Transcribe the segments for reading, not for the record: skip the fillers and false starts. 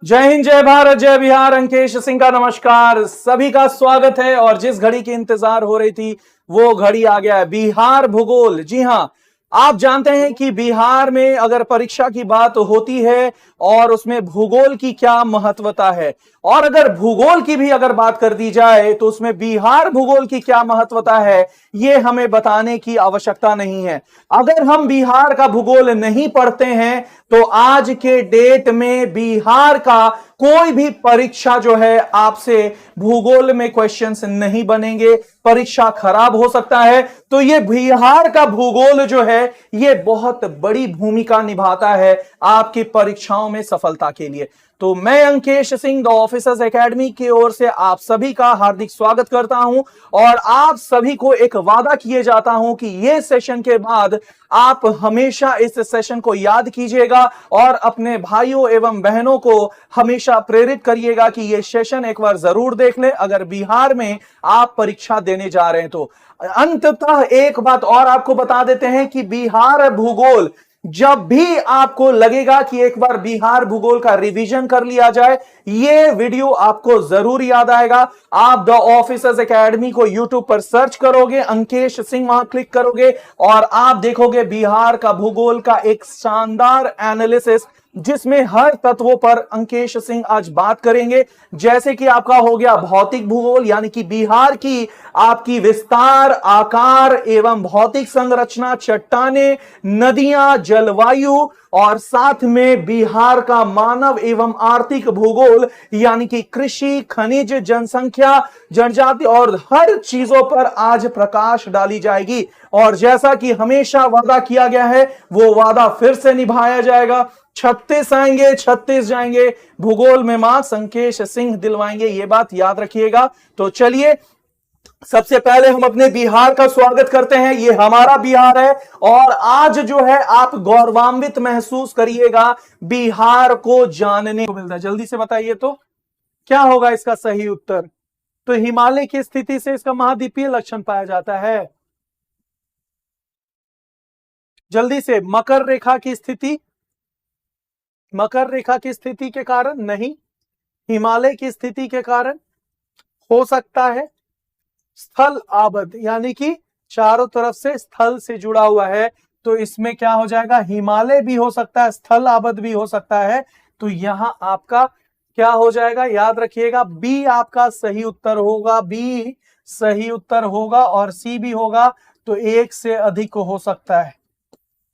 जय हिंद, जय भारत, जय बिहार। अंकेश सिंह का नमस्कार, सभी का स्वागत है। और जिस घड़ी की इंतजार हो रही थी वो घड़ी आ गया है, बिहार भूगोल। जी हां, आप जानते हैं कि बिहार में अगर परीक्षा की बात होती है और उसमें भूगोल की क्या महत्वता है, और अगर भूगोल की भी अगर बात कर दी जाए तो उसमें बिहार भूगोल की क्या महत्वता है, ये हमें बताने की आवश्यकता नहीं है। अगर हम बिहार का भूगोल नहीं पढ़ते हैं तो आज के डेट में बिहार का कोई भी परीक्षा जो है आपसे भूगोल में क्वेश्चंस नहीं बनेंगे, परीक्षा खराब हो सकता है। तो ये बिहार का भूगोल जो है ये बहुत बड़ी भूमिका निभाता है आपकी परीक्षाओं में सफलता के लिए। तो मैं Ankesh Singh the officers academy की ओर से आप सभी का हार्दिक स्वागत करता हूं और आप सभी को एक वादा किए जाता हूं कि ये सेशन के बाद आप हमेशा इस सेशन को याद कीजिएगा और अपने भाइयों एवं बहनों को हमेशा प्रेरित करिएगा कि ये सेशन एक बार जरूर देख ले अगर बिहार में आप परीक्षा देने जा रहे हैं तो। अंततः एक बात और आपको बता देते हैं कि बिहार भूगोल, जब भी आपको लगेगा कि एक बार बिहार भूगोल का रिवीजन कर लिया जाए, ये वीडियो आपको जरूर याद आएगा। आप द ऑफिसर्स एकेडमी को यूट्यूब पर सर्च करोगे, अंकेश सिंह वहां क्लिक करोगे और आप देखोगे बिहार का भूगोल का एक शानदार एनालिसिस, जिसमें हर तत्वों पर अंकेश सिंह आज बात करेंगे। जैसे कि आपका हो गया भौतिक भूगोल, यानी कि बिहार की आपकी विस्तार, आकार एवं भौतिक संरचना, चट्टाने, नदियां, जलवायु, और साथ में बिहार का मानव एवं आर्थिक भूगोल, यानी कि कृषि, खनिज, जनसंख्या, जनजाति और हर चीजों पर आज प्रकाश डाली जाएगी। और जैसा कि हमेशा वादा किया गया है वो वादा फिर से निभाया जाएगा। 36 आएंगे, 36 जाएंगे, भूगोल में मार्क्स अंकेश सिंह दिलवाएंगे, ये बात याद रखिएगा। तो चलिए, सबसे पहले हम अपने बिहार का स्वागत करते हैं। ये हमारा बिहार है और आज जो है आप गौरवान्वित महसूस करिएगा बिहार को जानने को मिलता है। जल्दी से बताइए तो क्या होगा इसका सही उत्तर। तो हिमालय की स्थिति से इसका महाद्वीपीय लक्षण पाया जाता है। जल्दी से, मकर रेखा की स्थिति, मकर रेखा की स्थिति के कारण नहीं, हिमालय की स्थिति के कारण हो सकता है। स्थल आबद, यानी कि चारों तरफ से स्थल से जुड़ा हुआ है, तो इसमें क्या हो जाएगा, हिमालय भी हो सकता है, स्थल आबद भी हो सकता है। तो यहां आपका क्या हो जाएगा, याद रखिएगा, बी आपका सही उत्तर होगा, बी सही उत्तर होगा और सी भी होगा। तो एक से अधिक हो सकता है,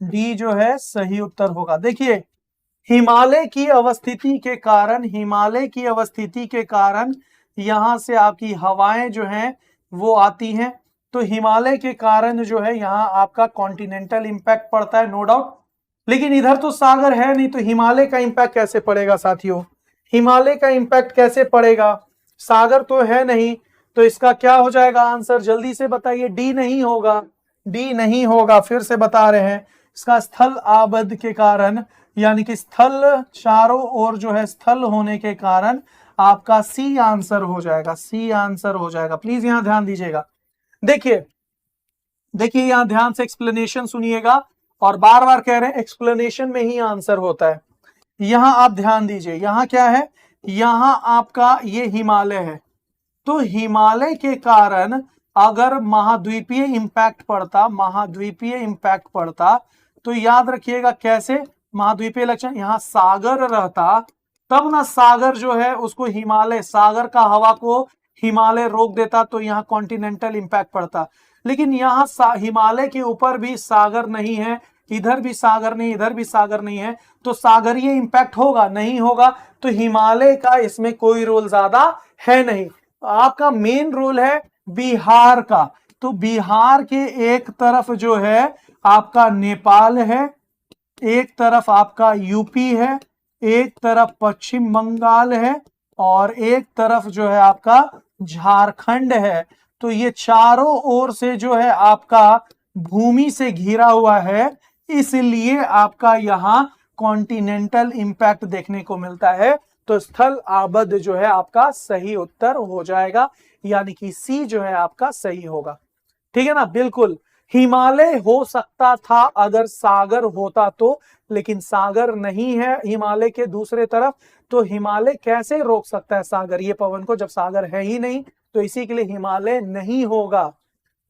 डी जो है सही उत्तर होगा। देखिए, हिमालय की अवस्थिति के कारण, हिमालय की अवस्थिति के कारण यहां से आपकी हवाएं जो हैं वो आती हैं। तो हिमालय के कारण जो है यहां आपका कॉन्टिनेंटल इंपैक्ट पड़ता है, नो डाउट। लेकिन इधर तो सागर है नहीं, तो हिमालय का इंपैक्ट कैसे पड़ेगा साथियों, हिमालय का इंपैक्ट कैसे पड़ेगा, सागर तो है नहीं। तो इसका क्या हो जाएगा आंसर, जल्दी से बताइए। डी नहीं होगा, डी नहीं होगा, फिर से बता रहे हैं। इसका स्थल आबद के कारण, यानी कि स्थल चारों ओर जो है स्थल होने के कारण आपका सी आंसर हो जाएगा, सी आंसर हो जाएगा। प्लीज यहां ध्यान दीजिएगा। देखिए देखिए, यहां ध्यान से एक्सप्लेनेशन सुनिएगा और बार बार कह रहे हैं एक्सप्लेनेशन में ही आंसर होता है। यहां आप ध्यान दीजिए, यहां क्या है, यहां आपका ये हिमालय है। तो हिमालय के कारण अगर महाद्वीपीय इंपैक्ट पड़ता, महाद्वीपीय इंपैक्ट पड़ता, तो याद रखिएगा कैसे, महाद्वीपीय लक्षण, यहां सागर रहता तब ना, सागर जो है उसको हिमालय, सागर का हवा को हिमालय रोक देता, तो यहां कॉन्टिनेंटल इंपैक्ट पड़ता। लेकिन यहां हिमालय के ऊपर भी सागर नहीं है, इधर भी सागर नहीं, इधर भी सागर नहीं है, तो सागरीय इंपैक्ट होगा नहीं होगा। तो हिमालय का इसमें कोई रोल ज्यादा है नहीं। आपका मेन रोल है बिहार का। तो बिहार के एक तरफ जो है आपका नेपाल है, एक तरफ आपका यूपी है, एक तरफ पश्चिम बंगाल है और एक तरफ जो है आपका झारखंड है। तो ये चारों ओर से जो है आपका भूमि से घिरा हुआ है, इसलिए आपका यहां कॉन्टिनेंटल इंपैक्ट देखने को मिलता है। तो स्थल आबद जो है आपका सही उत्तर हो जाएगा, यानी कि सी जो है आपका सही होगा। ठीक है ना, बिल्कुल। हिमालय हो सकता था अगर सागर होता तो, लेकिन सागर नहीं है हिमालय के दूसरे तरफ, तो हिमालय कैसे रोक सकता है सागर ये पवन को जब सागर है ही नहीं, तो इसी के लिए हिमालय नहीं होगा।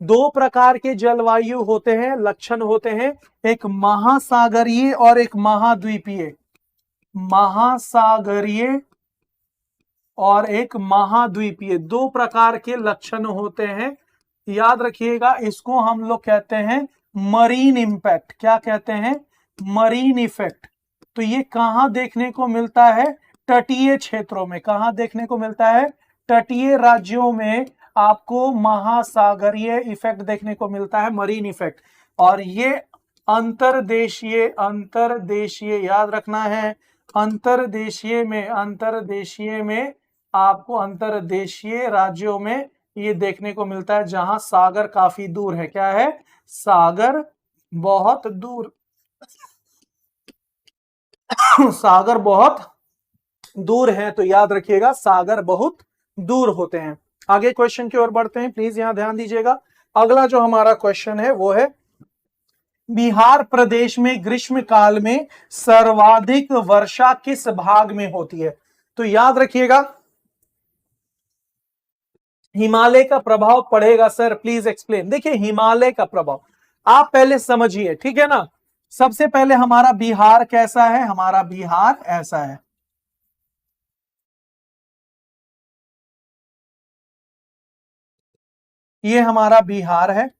दो प्रकार के जलवायु होते हैं, लक्षण होते हैं, एक महासागरीय और एक महाद्वीपीय। महासागरीय और एक महाद्वीपीय, दो प्रकार के लक्षण होते हैं, याद रखिएगा। इसको हम लोग कहते हैं मरीन इंपैक्ट। क्या कहते हैं? Marine effect. तो ये कहां देखने को मिलता है? तटीय क्षेत्रों में। कहां देखने को मिलता है? तटीय राज्यों में आपको महासागरीय इफेक्ट देखने को मिलता है, मरीन इफेक्ट। और ये अंतरदेशीय, अंतरदेशीय याद रखना है, अंतरदेशीय में आपको अंतरदेशीय राज्यों में ये देखने को मिलता है जहां सागर काफी दूर है। क्या है? सागर बहुत दूर सागर बहुत दूर है, तो याद रखिएगा सागर बहुत दूर होते हैं। आगे क्वेश्चन की ओर बढ़ते हैं, प्लीज यहां ध्यान दीजिएगा। अगला जो हमारा क्वेश्चन है वो है, बिहार प्रदेश में ग्रीष्म काल में सर्वाधिक वर्षा किस भाग में होती है? तो याद रखिएगा हिमालय का प्रभाव पड़ेगा। Sir please explain. देखिए हिमालय का प्रभाव आप पहले समझिए, ठीक है ना। सबसे पहले हमारा बिहार कैसा है? हमारा बिहार ऐसा है, ये हमारा बिहार है।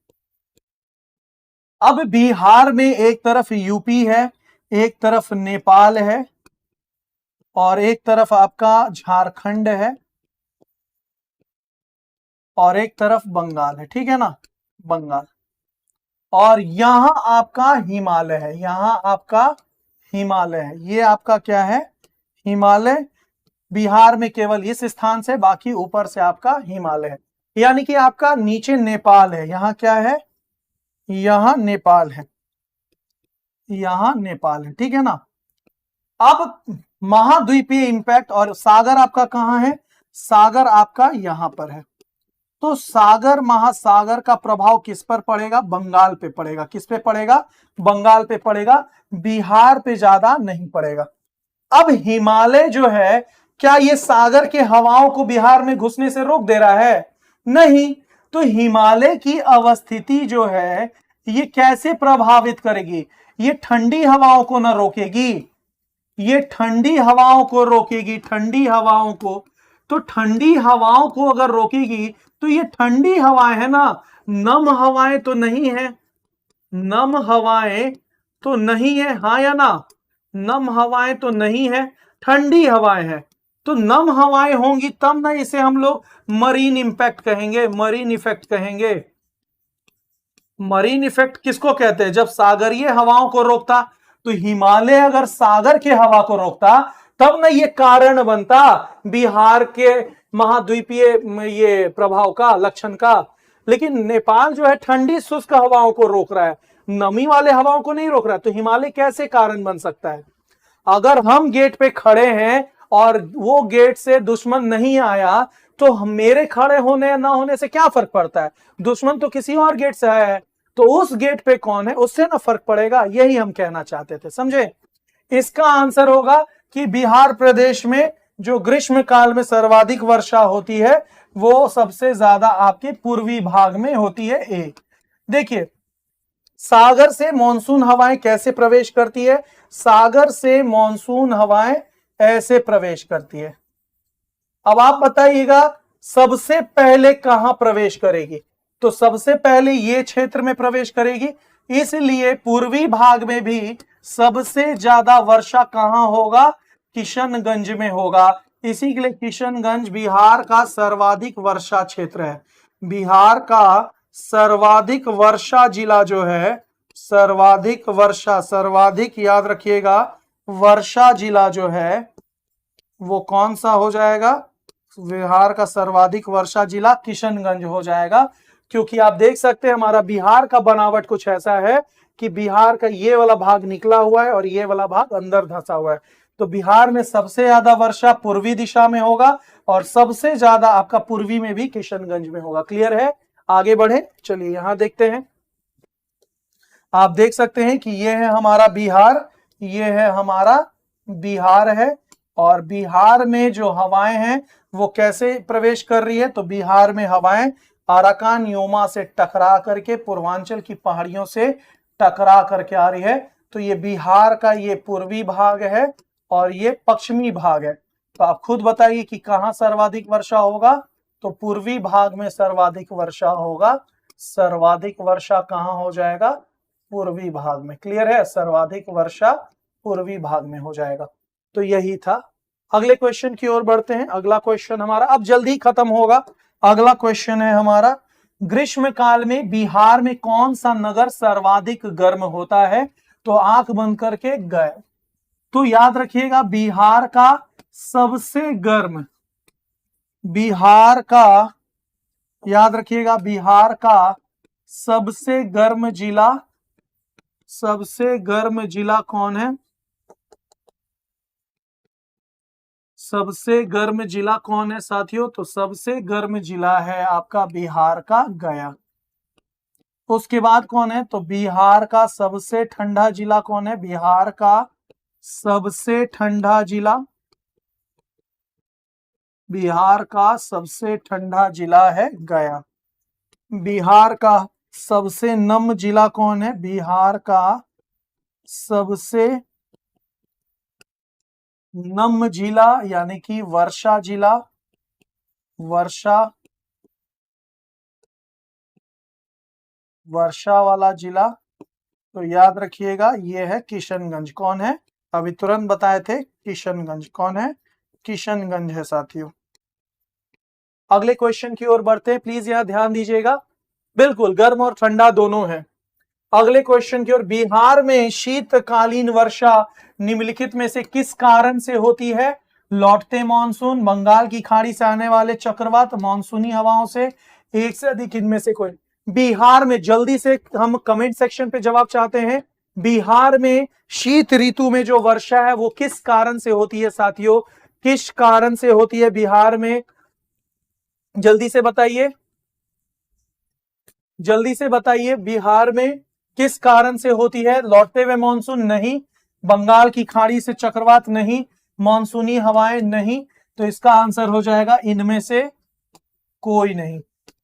अब बिहार में एक तरफ यूपी है, एक तरफ नेपाल है, और एक तरफ आपका झारखंड है, और एक तरफ बंगाल है, ठीक है ना, बंगाल। और यहां आपका हिमालय है, यहां आपका हिमालय है। ये आपका क्या है? हिमालय। बिहार में केवल इस स्थान से, बाकी ऊपर से आपका हिमालय है। यानी कि आपका नीचे नेपाल है। यहां क्या है? यहां नेपाल है, यहां नेपाल है, ठीक है ना। अब महाद्वीपीय इंपैक्ट, और सागर आपका कहां है? सागर आपका यहां पर है। तो सागर महासागर का प्रभाव किस पर पड़ेगा? बंगाल पे पड़ेगा। किस पे पड़ेगा? बंगाल पे पड़ेगा, बिहार पे ज्यादा नहीं पड़ेगा। अब हिमालय जो है, क्या ये सागर के हवाओं को बिहार में घुसने से रोक दे रहा है? नहीं। तो हिमालय की अवस्थिति जो है ये कैसे प्रभावित करेगी? ये ठंडी हवाओं को न रोकेगी, ये ठंडी हवाओं को रोकेगी, ठंडी हवाओं को। तो ठंडी हवाओं को अगर रोकेगी तो ये ठंडी हवाएं है ना, नम हवाएं तो नहीं है, नम हवाएं तो नहीं है, हाँ या ना, नम हवाएं तो नहीं है, ठंडी हवाएं हैं। तो नम हवाएं होंगी तब ना इसे हम लोग मरीन इंपैक्ट कहेंगे, मरीन इफेक्ट कहेंगे। मरीन इफेक्ट किसको कहते हैं? जब सागरीय हवाओं को रोकता, तो हिमालय अगर सागर के हवा को रोकता तब ना ये कारण बनता बिहार के महाद्वीपीय ये प्रभाव का, लक्षण का। लेकिन नेपाल जो है ठंडी शुष्क हवाओं को रोक रहा है, नमी वाले हवाओं को नहीं रोक रहा है, तो हिमालय कैसे कारण बन सकता है? अगर हम गेट पे खड़े हैं और वो गेट से दुश्मन नहीं आया, तो मेरे खड़े होने ना होने से क्या फर्क पड़ता है? दुश्मन तो किसी और गेट से आया है, तो उस गेट पे कौन है उससे ना फर्क पड़ेगा। यही हम कहना चाहते थे, समझे। इसका आंसर होगा कि बिहार प्रदेश में जो ग्रीष्म काल में सर्वाधिक वर्षा होती है वो सबसे ज्यादा आपके पूर्वी भाग में होती है। ए देखिए सागर से मॉनसून हवाएं कैसे प्रवेश करती है? सागर से मॉनसून हवाएं ऐसे प्रवेश करती है। अब आप बताइएगा सबसे पहले कहां प्रवेश करेगी? तो सबसे पहले ये क्षेत्र में प्रवेश करेगी, इसलिए पूर्वी भाग में भी सबसे ज्यादा वर्षा कहां होगा? किशनगंज में होगा। इसी के लिए किशनगंज बिहार का सर्वाधिक वर्षा क्षेत्र है। बिहार का सर्वाधिक वर्षा जिला जो है, सर्वाधिक वर्षा, सर्वाधिक याद रखिएगा वर्षा जिला जो है वो कौन सा हो जाएगा? बिहार का सर्वाधिक वर्षा जिला किशनगंज हो जाएगा। क्योंकि आप देख सकते हैं हमारा बिहार का बनावट कुछ ऐसा है कि बिहार का ये वाला भाग निकला हुआ है और ये वाला भाग अंदर धंसा हुआ है। तो बिहार में सबसे ज्यादा वर्षा पूर्वी दिशा में होगा और सबसे ज्यादा आपका पूर्वी में भी किशनगंज में होगा। क्लियर है? आगे बढ़े, चलिए यहां देखते हैं। आप देख सकते हैं कि ये है हमारा बिहार, ये है हमारा बिहार है, और बिहार में जो हवाएं हैं वो कैसे प्रवेश कर रही है, तो बिहार में हवाएं अराकान योमा से टकरा करके पूर्वांचल की पहाड़ियों से टकरा करके आ रही है। तो ये बिहार का ये पूर्वी भाग है और ये पश्चिमी भाग है। तो आप खुद बताइए कि कहां सर्वाधिक वर्षा होगा, तो पूर्वी भाग में सर्वाधिक वर्षा होगा। सर्वाधिक वर्षा कहां हो जाएगा, पूर्वी भाग में। क्लियर है, सर्वाधिक वर्षा पूर्वी भाग में हो जाएगा। तो यही था। अगले क्वेश्चन की ओर बढ़ते हैं। अगला क्वेश्चन हमारा अब जल्दी खत्म होगा। अगला क्वेश्चन है हमारा, ग्रीष्म काल में बिहार में कौन सा नगर सर्वाधिक गर्म होता है, तो आंख बंद करके गए। तो याद रखिएगा बिहार का सबसे गर्म, बिहार का, याद रखिएगा बिहार का सबसे गर्म जिला, सबसे गर्म जिला कौन है, सबसे गर्म जिला कौन है साथियों, तो सबसे गर्म जिला है आपका बिहार का गया। उसके बाद कौन है, तो बिहार का सबसे ठंडा जिला कौन है, बिहार का सबसे ठंडा जिला, बिहार का सबसे ठंडा जिला है गया। बिहार का सबसे नम जिला कौन है, बिहार का सबसे नम जिला यानी कि वर्षा जिला, वर्षा, वर्षा वाला जिला, तो याद रखिएगा ये है किशनगंज। कौन है, अभी तुरंत बताए थे किशनगंज। कौन है, किशनगंज है साथियों। अगले क्वेश्चन की ओर बढ़ते हैं, प्लीज यहां ध्यान दीजिएगा। बिल्कुल गर्म और ठंडा दोनों है। अगले क्वेश्चन की ओर, बिहार में शीतकालीन वर्षा निम्नलिखित में से किस कारण से होती है, लौटते मानसून, बंगाल की खाड़ी से आने वाले चक्रवात, मानसूनी हवाओं से, एक से अधिक इनमें से कोई। बिहार में, जल्दी से हम कमेंट सेक्शन पे जवाब चाहते हैं, बिहार में शीत ऋतु में जो वर्षा है वो किस कारण से होती है साथियों, किस कारण से होती है बिहार में, जल्दी से बताइए, जल्दी से बताइए बिहार में किस कारण से होती है। लौटते हुए मानसून नहीं, बंगाल की खाड़ी से चक्रवात नहीं, मानसूनी हवाएं नहीं, तो इसका आंसर हो जाएगा इनमें से कोई नहीं।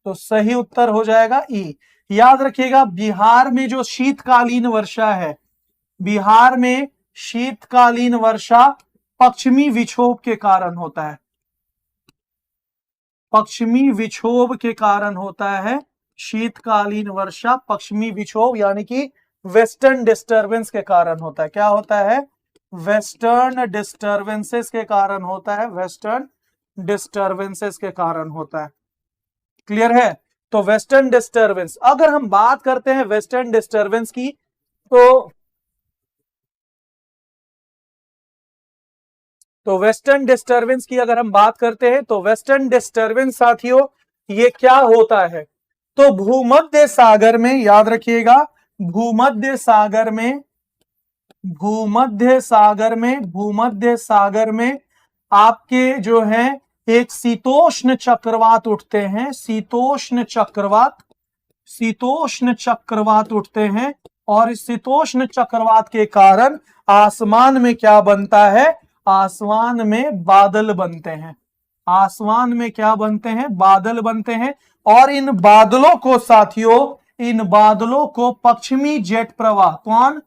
तो सही उत्तर हो जाएगा ई। याद रखिएगा बिहार में जो शीतकालीन वर्षा है, बिहार में शीतकालीन वर्षा पश्चिमी विक्षोभ के कारण होता है, पश्चिमी विक्षोभ के कारण होता है शीतकालीन वर्षा, पश्चिमी विक्षोभ यानी कि वेस्टर्न डिस्टरबेंस के कारण होता है। क्या होता है, वेस्टर्न डिस्टरबेंसेस के कारण होता है, वेस्टर्न डिस्टरबेंसेस के कारण होता है। क्लियर है, तो वेस्टर्न डिस्टरबेंस, अगर हम बात करते हैं वेस्टर्न डिस्टरबेंस की, तो वेस्टर्न डिस्टरबेंस की अगर हम बात करते हैं, तो वेस्टर्न डिस्टरबेंस साथियों ये क्या होता है, तो भूमध्य सागर में, याद रखिएगा भूमध्य सागर में, भूमध्य सागर में, भूमध्य सागर में आपके जो है एक शीतोष्ण चक्रवात उठते हैं, शीतोष्ण चक्रवात, शीतोष्ण चक्रवात उठते हैं, और इस शीतोष्ण चक्रवात के कारण आसमान में क्या बनता है, आसमान में बादल बनते हैं, आसमान में क्या बनते हैं, बादल बनते हैं। और इन बादलों को साथियों, इन बादलों को पश्चिमी जेट प्रवाह, कौन,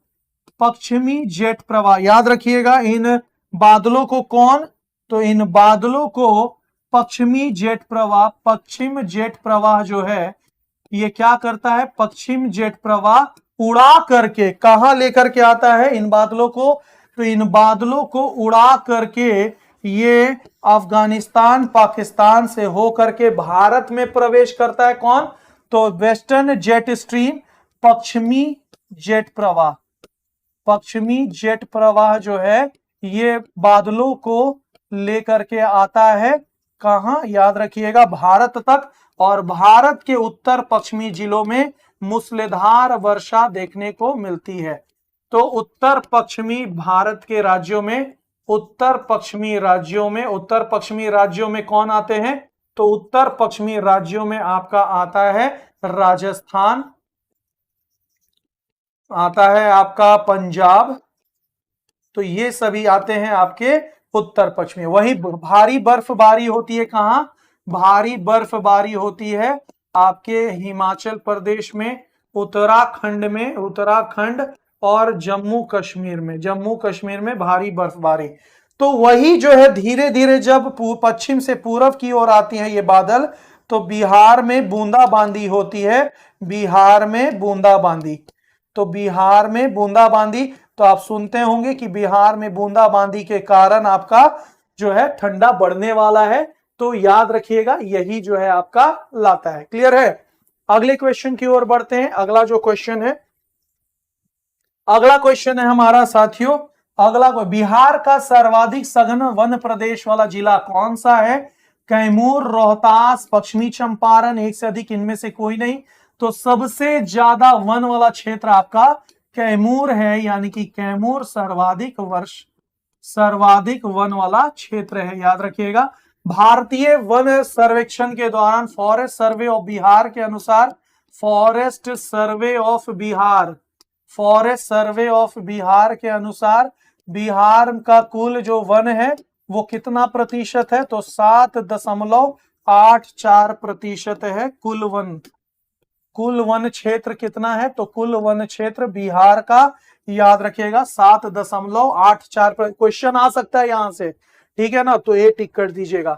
पश्चिमी जेट प्रवाह, याद रखिएगा इन बादलों को कौन, तो इन बादलों को पश्चिमी जेट प्रवाह, पश्चिम जेट प्रवाह जो है ये क्या करता है, पश्चिम जेट प्रवाह उड़ा करके कहां लेकर के आता है इन बादलों को, तो इन बादलों को उड़ा करके ये अफगानिस्तान पाकिस्तान से होकर के भारत में प्रवेश करता है। कौन, तो वेस्टर्न जेट स्ट्रीम, पश्चिमी जेट प्रवाह, पश्चिमी जेट प्रवाह जो है ये बादलों को लेकर के आता है कहां, याद रखिएगा भारत तक, और भारत के उत्तर पश्चिमी जिलों में मूसलाधार वर्षा देखने को मिलती है। तो उत्तर पश्चिमी भारत के राज्यों में, उत्तर पश्चिमी राज्यों में, उत्तर पश्चिमी राज्यों में कौन आते हैं, तो उत्तर पश्चिमी राज्यों में आपका आता है राजस्थान, आता है आपका पंजाब, तो ये सभी आते हैं आपके उत्तर पश्चिमी। वही भारी बर्फबारी होती है कहां? भारी बर्फबारी होती है आपके हिमाचल प्रदेश में, उत्तराखंड में, उत्तराखंड और जम्मू कश्मीर में, जम्मू कश्मीर में भारी बर्फबारी। तो वही जो है धीरे धीरे जब पश्चिम से पूरब की ओर आती है ये बादल, तो बिहार में बूंदाबांदी होती है, बिहार में बूंदाबांदी। तो बिहार में बूंदाबांदी, तो आप सुनते होंगे कि बिहार में बूंदाबांदी के कारण आपका जो है ठंडा बढ़ने वाला है, तो याद रखिएगा यही जो है आपका लाता है। क्लियर है? अगले क्वेश्चन की ओर बढ़ते हैं। अगला जो क्वेश्चन है, अगला क्वेश्चन है हमारा साथियों, अगला को बिहार का सर्वाधिक सघन वन प्रदेश वाला जिला कौन सा है? कैमूर, रोहतास, पश्चिमी चंपारण, एक से अधिक इनमें से कोई नहीं। तो सबसे ज्यादा वन वाला क्षेत्र आपका कैमूर है, यानी कि कैमूर सर्वाधिक वन वाला क्षेत्र है, याद रखिएगा। भारतीय वन सर्वेक्षण के दौरान फॉरेस्ट सर्वे ऑफ बिहार के अनुसार, forest survey of Bihar, forest survey of Bihar के अनुसार बिहार का कुल जो वन है वो कितना प्रतिशत है? तो 7.84% है कुल वन। कुल वन क्षेत्र कितना है? तो कुल वन क्षेत्र बिहार का, याद रखिएगा, 7.84। क्वेश्चन आ सकता है यहां से, ठीक है ना, तो ये टिक कर दीजिएगा।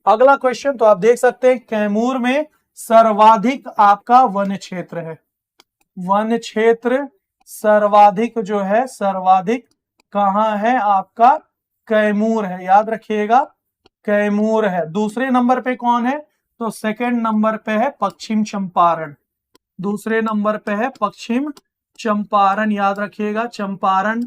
अगला क्वेश्चन, तो आप देख सकते हैं कैमूर में सर्वाधिक आपका वन क्षेत्र है, वन क्षेत्र सर्वाधिक जो है, सर्वाधिक कहां है आपका? कैमूर है, याद रखिएगा, कैमूर है। दूसरे नंबर पे कौन है? तो सेकंड नंबर पे है पश्चिम चंपारण, दूसरे नंबर पे है पश्चिम चंपारण, याद रखिएगा, चंपारण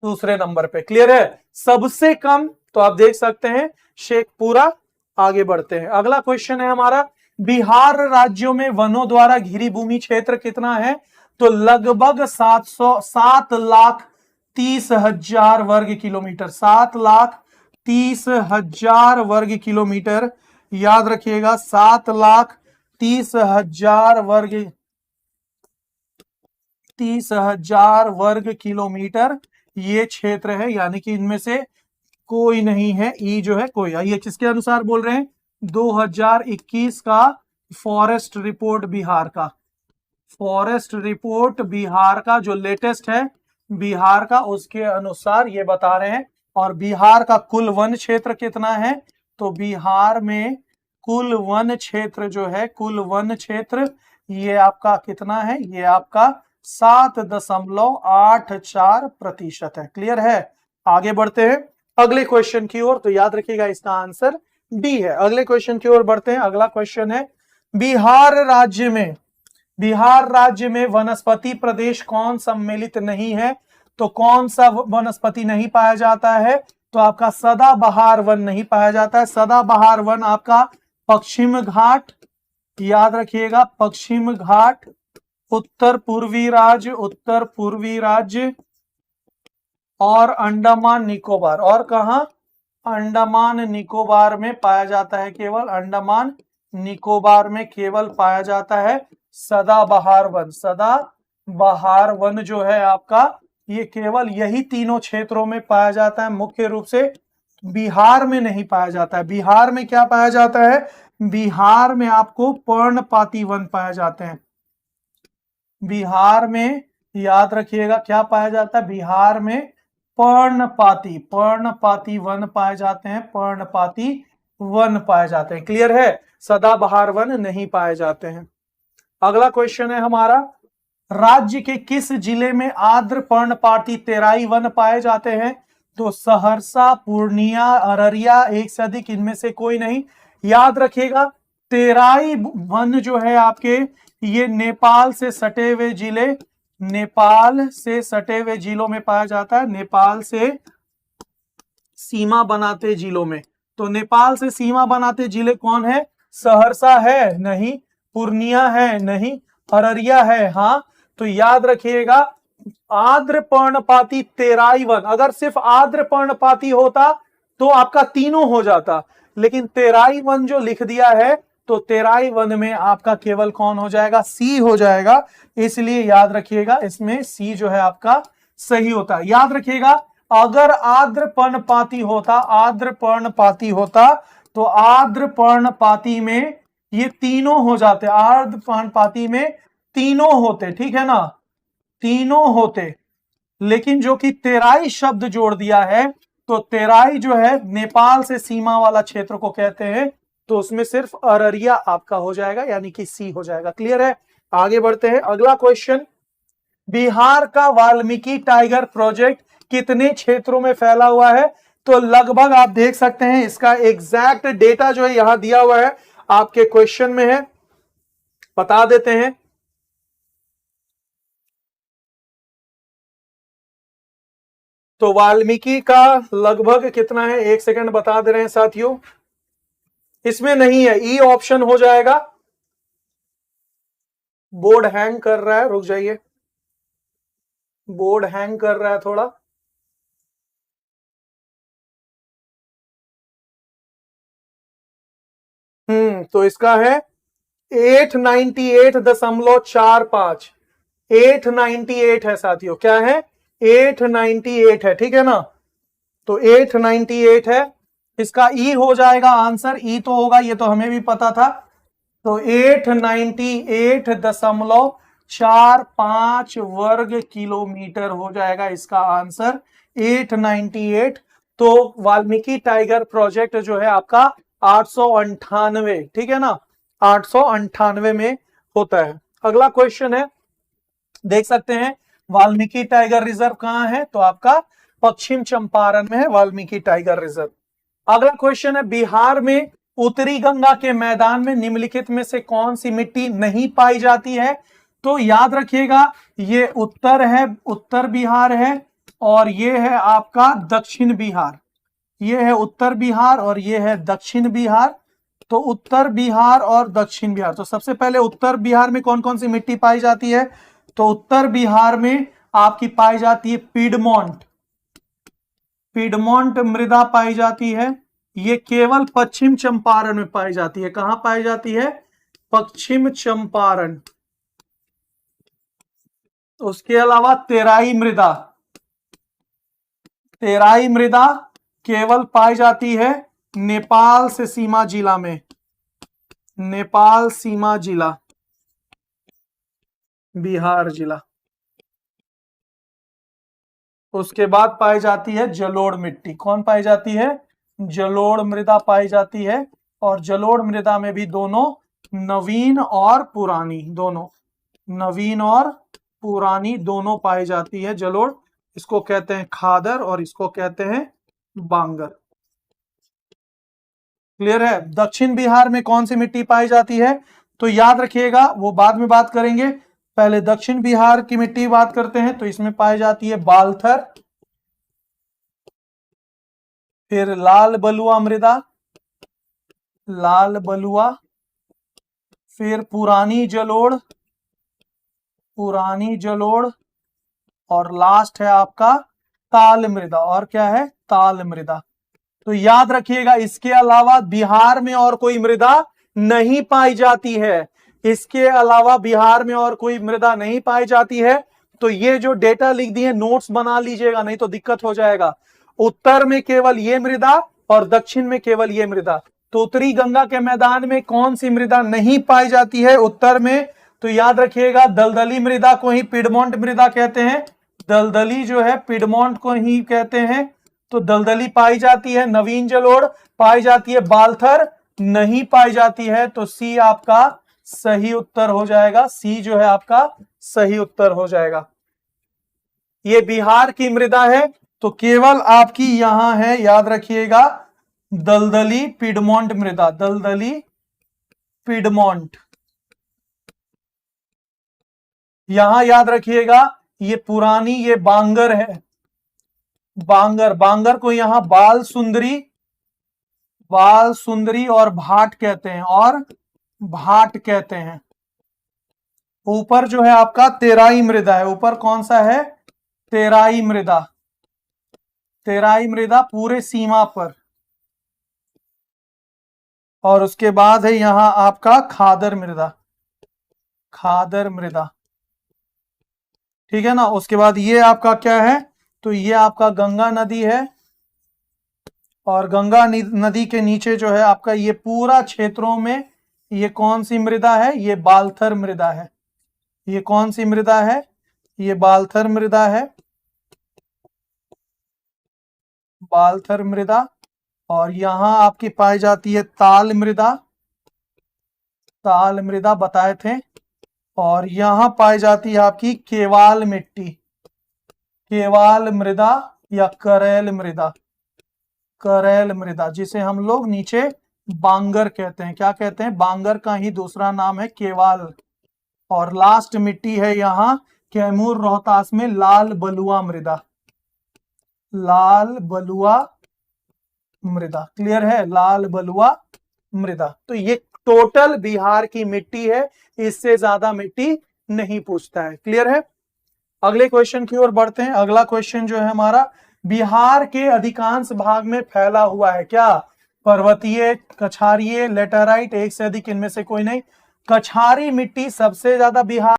दूसरे नंबर पे। क्लियर है? सबसे कम, तो आप देख सकते हैं शेखपुरा। आगे बढ़ते हैं। अगला क्वेश्चन है हमारा, बिहार राज्यों में वनों द्वारा घिरी भूमि क्षेत्र कितना है? तो लगभग 7,30,000 वर्ग किलोमीटर, 7,30,000 वर्ग किलोमीटर, याद रखिएगा, 7,30,000 वर्ग किलोमीटर ये क्षेत्र है, यानी कि इनमें से कोई नहीं है, ई जो है कोई। ये किसके अनुसार बोल रहे हैं? 2021 का फॉरेस्ट रिपोर्ट बिहार का, फॉरेस्ट रिपोर्ट बिहार का जो लेटेस्ट है बिहार का, उसके अनुसार ये बता रहे हैं। और बिहार का कुल वन क्षेत्र कितना है? तो बिहार में कुल वन क्षेत्र जो है, कुल वन क्षेत्र ये आपका कितना है? ये आपका 7.84% है। क्लियर है? आगे बढ़ते हैं अगले क्वेश्चन की ओर, तो याद रखिएगा इसका आंसर डी है। अगले क्वेश्चन की ओर बढ़ते हैं। अगला क्वेश्चन है, बिहार राज्य में वनस्पति प्रदेश कौन सम्मिलित नहीं है? तो कौन सा वनस्पति नहीं पाया जाता है? तो आपका सदाबहार वन नहीं पाया जाता है। सदाबहार वन आपका पश्चिम घाट, याद रखिएगा, पश्चिम घाट, उत्तर पूर्वी राज्य और अंडमान निकोबार। और कहा? अंडमान निकोबार में पाया जाता है, केवल अंडमान निकोबार में केवल पाया जाता है सदाबहार वन। सदाबहार वन जो है आपका, ये केवल यही तीनों क्षेत्रों में पाया जाता है, मुख्य रूप से बिहार में नहीं पाया जाता है। बिहार में क्या पाया जाता है? बिहार में आपको पर्णपाती वन पाए जाते हैं। बिहार में याद रखिएगा क्या पाया जाता है? बिहार में पर्णपाती वन पाए जाते हैं, पर्णपाती वन पाए जाते हैं। क्लियर है? सदाबहार वन नहीं पाए जाते हैं। अगला क्वेश्चन है हमारा, राज्य के किस जिले में आर्द्र पर्णपाती तेराई वन पाए जाते हैं? तो सहरसा, पूर्णिया, अररिया, एक से अधिक इनमें से कोई नहीं। याद रखिएगा तेराई वन जो है आपके, ये नेपाल से सटे हुए जिले, नेपाल से सटे हुए जिलों में पाया जाता है, नेपाल से सीमा बनाते जिलों में। तो नेपाल से सीमा बनाते जिले कौन है? सहरसा है? नहीं। पूर्णिया है? नहीं। अररिया है? हाँ। तो याद रखिएगा आर्द्र पर्णपाती तेराई वन, अगर सिर्फ आर्द्र पर्णपाती होता तो आपका तीनों हो जाता, लेकिन तेराई वन जो लिख दिया है तो तेराई वन में आपका केवल कौन हो जाएगा, सी हो जाएगा। इसलिए याद रखिएगा इसमें सी जो है आपका सही होता है। याद रखिएगा अगर आर्द्र पर्णपाती होता, आर्द्र पर्णपाती होता तो आर्द्र पर्णपाती में ये तीनों हो जाते, आर्द्र पर्णपाती में तीनों होते, ठीक है ना, तीनों होते। लेकिन जो कि तेराई शब्द जोड़ दिया है, तो तेराई जो है नेपाल से सीमा वाला क्षेत्र को कहते हैं, तो उसमें सिर्फ अररिया आपका हो जाएगा, यानी कि सी हो जाएगा। क्लियर है? आगे बढ़ते हैं। अगला क्वेश्चन, बिहार का वाल्मीकि टाइगर प्रोजेक्ट कितने क्षेत्रों में फैला हुआ है? तो लगभग आप देख सकते हैं इसका एग्जैक्ट डेटा जो है यहां दिया हुआ है, आपके क्वेश्चन में है, बता देते हैं। तो वाल्मीकि का लगभग कितना है, एक सेकंड बता दे रहे हैं साथियों, इसमें नहीं है, ई ऑप्शन हो जाएगा। बोर्ड हैंग कर रहा है, रुक जाइए, बोर्ड हैंग कर रहा है थोड़ा। तो इसका है 898.45, 898 है साथियों, क्या है, 898 है, ठीक है ना, तो 898 है। इसका ई हो जाएगा आंसर, ई तो होगा, ये तो हमें भी पता था। तो 898.45 वर्ग किलोमीटर हो जाएगा इसका आंसर, 898। तो वाल्मीकि टाइगर प्रोजेक्ट जो है आपका 898, ठीक है ना, 898 में होता है। अगला क्वेश्चन है, देख सकते हैं वाल्मीकि टाइगर रिजर्व कहां है, तो आपका पश्चिम चंपारण में है वाल्मीकि टाइगर रिजर्व। अगला क्वेश्चन है, बिहार में उत्तरी गंगा के मैदान में निम्नलिखित में से कौन सी मिट्टी नहीं पाई जाती है? तो याद रखिएगा ये उत्तर है, उत्तर बिहार है, और ये है आपका दक्षिण बिहार, ये है उत्तर बिहार और ये है दक्षिण बिहार। तो उत्तर बिहार और दक्षिण बिहार, तो सबसे पहले उत्तर बिहार में कौन कौन सी मिट्टी पाई जाती है? तो उत्तर बिहार में आपकी पाई जाती है पीडमोंट, पीडमोंट मृदा पाई जाती है। ये केवल पश्चिम चंपारण में पाई जाती है। कहां पाई जाती है? पश्चिम चंपारण। उसके अलावा तेराई मृदा, तेराई मृदा केवल पाई जाती है नेपाल से सीमा जिला में, नेपाल सीमा जिला, बिहार जिला। उसके बाद पाई जाती है जलोढ़ मिट्टी, कौन पाई जाती है? जलोढ़ मृदा पाई जाती है। और जलोढ़ मृदा में भी दोनों नवीन और पुरानी, दोनों नवीन और पुरानी दोनों पाई जाती है जलोढ़। इसको कहते हैं खादर और इसको कहते हैं बांगर। क्लियर है? दक्षिण बिहार में कौन सी मिट्टी पाई जाती है? तो याद रखिएगा वो बाद में बात करेंगे, पहले दक्षिण बिहार की मिट्टी बात करते हैं। तो इसमें पाई जाती है बालथर, फिर लाल बलुआ मृदा, लाल बलुआ, फिर पुरानी जलोढ़, पुरानी जलोढ़, और लास्ट है आपका ताल मृदा। और क्या है? ताल मृदा। तो याद रखिएगा इसके अलावा बिहार में और कोई मृदा नहीं पाई जाती है, इसके अलावा बिहार में और कोई मृदा नहीं पाई जाती है। तो ये जो डेटा लिख दिए नोट्स बना लीजिएगा, नहीं तो दिक्कत हो जाएगा। उत्तर में केवल ये मृदा और दक्षिण में केवल ये मृदा। तो उत्तरी गंगा के मैदान में कौन सी मृदा नहीं पाई जाती है उत्तर में? तो याद रखिएगा दलदली मृदा को ही पिडमोंट मृदा कहते हैं, दलदली जो है पिडमोंट को ही कहते हैं। तो दलदली पाई जाती है, नवीन जलोढ़ पाई जाती है, बालथर नहीं पाई जाती है। तो सी आपका सही उत्तर हो जाएगा, सी जो है आपका सही उत्तर हो जाएगा। ये बिहार की मृदा है, तो केवल आपकी यहां है, याद रखिएगा दलदली पिडमोंट मृदा, दलदली पिडमोंट। यहां याद रखिएगा ये पुरानी, ये बांगर है, बांगर, बांगर को यहां बाल सुंदरी, बाल सुंदरी और भाट कहते हैं, और भाट कहते हैं। ऊपर जो है आपका तेराई मृदा है, ऊपर कौन सा है? तेराई मृदा, तेराई मृदा पूरे सीमा पर, और उसके बाद है यहां आपका खादर मृदा, खादर मृदा, ठीक है ना। उसके बाद ये आपका क्या है, तो ये आपका गंगा नदी है, और गंगा नदी के नीचे जो है आपका ये पूरा क्षेत्रों में ये कौन सी मृदा है, ये बालथर मृदा है। ये कौन सी मृदा है, ये बालथर मृदा है, बालथर मृदा। और यहां आपकी पाई जाती है ताल मृदा, ताल मृदा बताए थे। और यहां पाई जाती है आपकी केवाल मिट्टी, केवाल मृदा या करेल मृदा, करेल मृदा, जिसे हम लोग नीचे बांगर कहते हैं। क्या कहते हैं, बांगर का ही दूसरा नाम है केवाल। और लास्ट मिट्टी है यहां कैमूर रोहतास में लाल बलुआ मृदा, लाल बलुआ मृदा। क्लियर है, लाल बलुआ मृदा। तो ये टोटल बिहार की मिट्टी है, इससे ज्यादा मिट्टी नहीं पूछता है। क्लियर है। अगले क्वेश्चन की ओर बढ़ते हैं। अगला क्वेश्चन जो है हमारा, बिहार के अधिकांश भाग में फैला हुआ है क्या, पर्वतीय, कछारीय, लेटेराइट, एक से अधिक, इनमें से कोई नहीं। कछारी मिट्टी सबसे ज्यादा बिहार